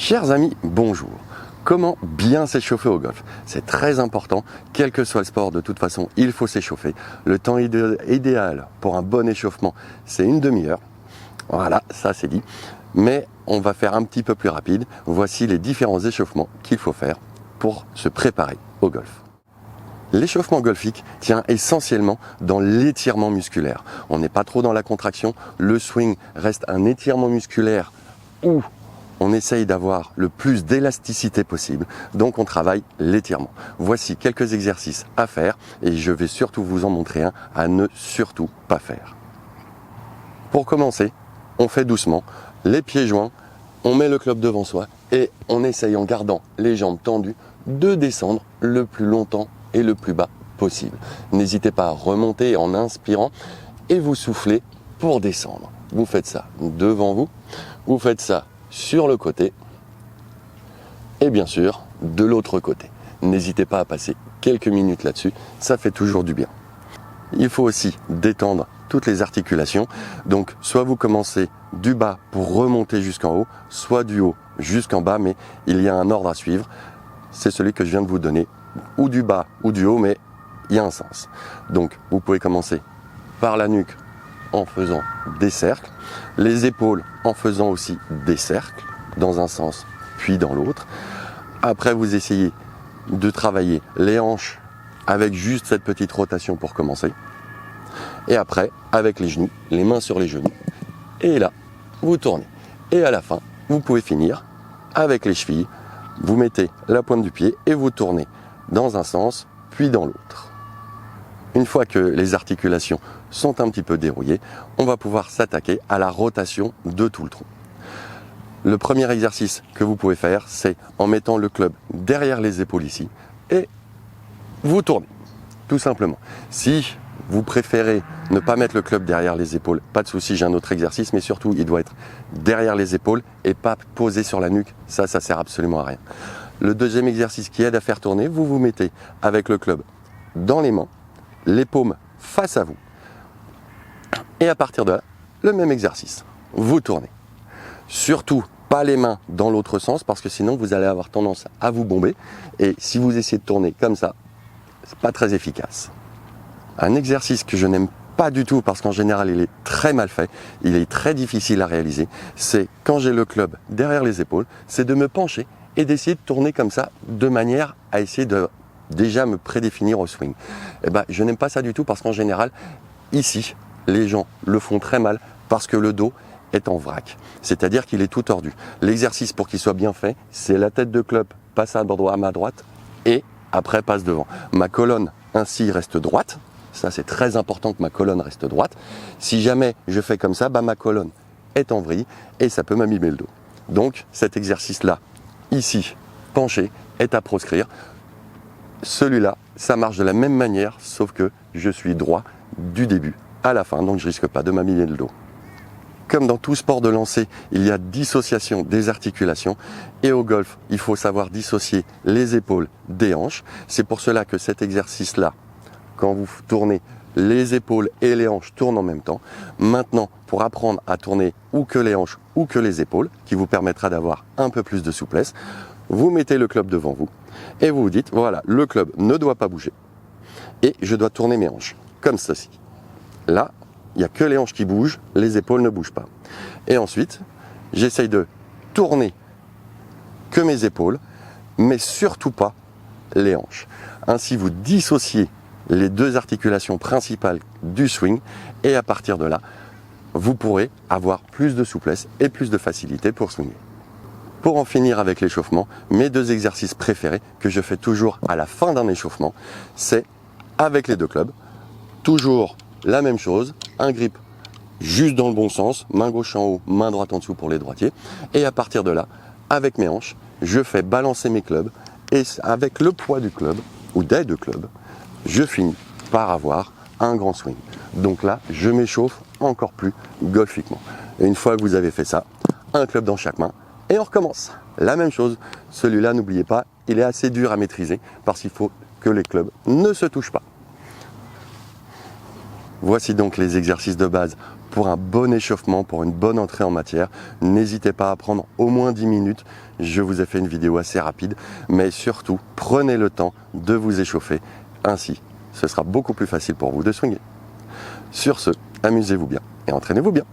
Chers amis, bonjour. Comment bien s'échauffer au golf? C'est très important, quel que soit le sport, de toute façon, il faut s'échauffer. Le temps idéal pour un bon échauffement, c'est une demi-heure. Voilà, ça c'est dit. Mais on va faire un petit peu plus rapide. Voici les différents échauffements qu'il faut faire pour se préparer au golf. L'échauffement golfique tient essentiellement dans l'étirement musculaire. On n'est pas trop dans la contraction. Le swing reste un étirement musculaire où on essaye d'avoir le plus d'élasticité possible, donc on travaille l'étirement. Voici quelques exercices à faire et je vais surtout vous en montrer un à ne surtout pas faire. Pour commencer, on fait doucement, les pieds joints, on met le club devant soi et on essaye en gardant les jambes tendues de descendre le plus longtemps et le plus bas possible. N'hésitez pas à remonter en inspirant et vous soufflez pour descendre. Vous faites ça devant vous, vous faites ça sur le côté et bien sûr de l'autre côté. N'hésitez pas à passer quelques minutes là-dessus, ça fait toujours du bien. Il faut aussi détendre toutes les articulations, donc soit vous commencez du bas pour remonter jusqu'en haut, soit du haut jusqu'en bas, mais il y a un ordre à suivre, c'est celui que je viens de vous donner, ou du bas ou du haut, mais il y a un sens. Donc vous pouvez commencer par la nuque en faisant des cercles, les épaules en faisant aussi des cercles, dans un sens puis dans l'autre. Après, vous essayez de travailler les hanches avec juste cette petite rotation pour commencer. Et après, avec les genoux, les mains sur les genoux. Et là, vous tournez. Et à la fin, vous pouvez finir avec les chevilles. Vous mettez la pointe du pied et vous tournez dans un sens puis dans l'autre. Une fois que les articulations sont un petit peu dérouillées, on va pouvoir s'attaquer à la rotation de tout le tronc. Le premier exercice que vous pouvez faire, c'est en mettant le club derrière les épaules ici et vous tournez, tout simplement. Si vous préférez ne pas mettre le club derrière les épaules, pas de souci, j'ai un autre exercice, mais surtout il doit être derrière les épaules et pas posé sur la nuque, ça sert absolument à rien. Le deuxième exercice qui aide à faire tourner, vous vous mettez avec le club dans les mains, les paumes face à vous. Et à partir de là, le même exercice. Vous tournez. Surtout, pas les mains dans l'autre sens parce que sinon vous allez avoir tendance à vous bomber. Et si vous essayez de tourner comme ça, c'est pas très efficace. Un exercice que je n'aime pas du tout parce qu'en général il est très mal fait, il est très difficile à réaliser, c'est quand j'ai le club derrière les épaules, c'est de me pencher et d'essayer de tourner comme ça de manière à essayer de déjà me prédéfinir au swing. Eh ben, je n'aime pas ça du tout parce qu'en général, ici, les gens le font très mal parce que le dos est en vrac. C'est-à-dire qu'il est tout tordu. L'exercice pour qu'il soit bien fait, c'est la tête de club passe à ma droite et après passe devant. Ma colonne ainsi reste droite. Ça, c'est très important que ma colonne reste droite. Si jamais je fais comme ça, ma colonne est en vrille et ça peut m'abîmer le dos. Donc, cet exercice-là, ici, penché, est à proscrire. Celui-là, ça marche de la même manière, sauf que je suis droit du début à la fin, donc je risque pas de m'abîmer le dos. Comme dans tout sport de lancer, il y a dissociation des articulations et au golf, il faut savoir dissocier les épaules des hanches. C'est pour cela que cet exercice-là, quand vous tournez, les épaules et les hanches tournent en même temps. Maintenant, pour apprendre à tourner ou que les hanches ou que les épaules, qui vous permettra d'avoir un peu plus de souplesse, vous mettez le club devant vous et vous vous dites, voilà, le club ne doit pas bouger et je dois tourner mes hanches, comme ceci. Là, il n'y a que les hanches qui bougent, les épaules ne bougent pas. Et ensuite, j'essaye de tourner que mes épaules, mais surtout pas les hanches. Ainsi, vous dissociez les deux articulations principales du swing et à partir de là, vous pourrez avoir plus de souplesse et plus de facilité pour swinger. Pour en finir avec l'échauffement, mes deux exercices préférés que je fais toujours à la fin d'un échauffement, c'est avec les deux clubs, toujours la même chose, un grip juste dans le bon sens, main gauche en haut, main droite en dessous pour les droitiers, et à partir de là, avec mes hanches, je fais balancer mes clubs, et avec le poids du club, ou des deux clubs, je finis par avoir un grand swing. Donc là, je m'échauffe encore plus golfiquement. Et une fois que vous avez fait ça, un club dans chaque main, et on recommence. La même chose, celui-là, n'oubliez pas, il est assez dur à maîtriser parce qu'il faut que les clubs ne se touchent pas. Voici donc les exercices de base pour un bon échauffement, pour une bonne entrée en matière. N'hésitez pas à prendre au moins 10 minutes. Je vous ai fait une vidéo assez rapide, mais surtout, prenez le temps de vous échauffer. Ainsi, ce sera beaucoup plus facile pour vous de swinguer. Sur ce, amusez-vous bien et entraînez-vous bien.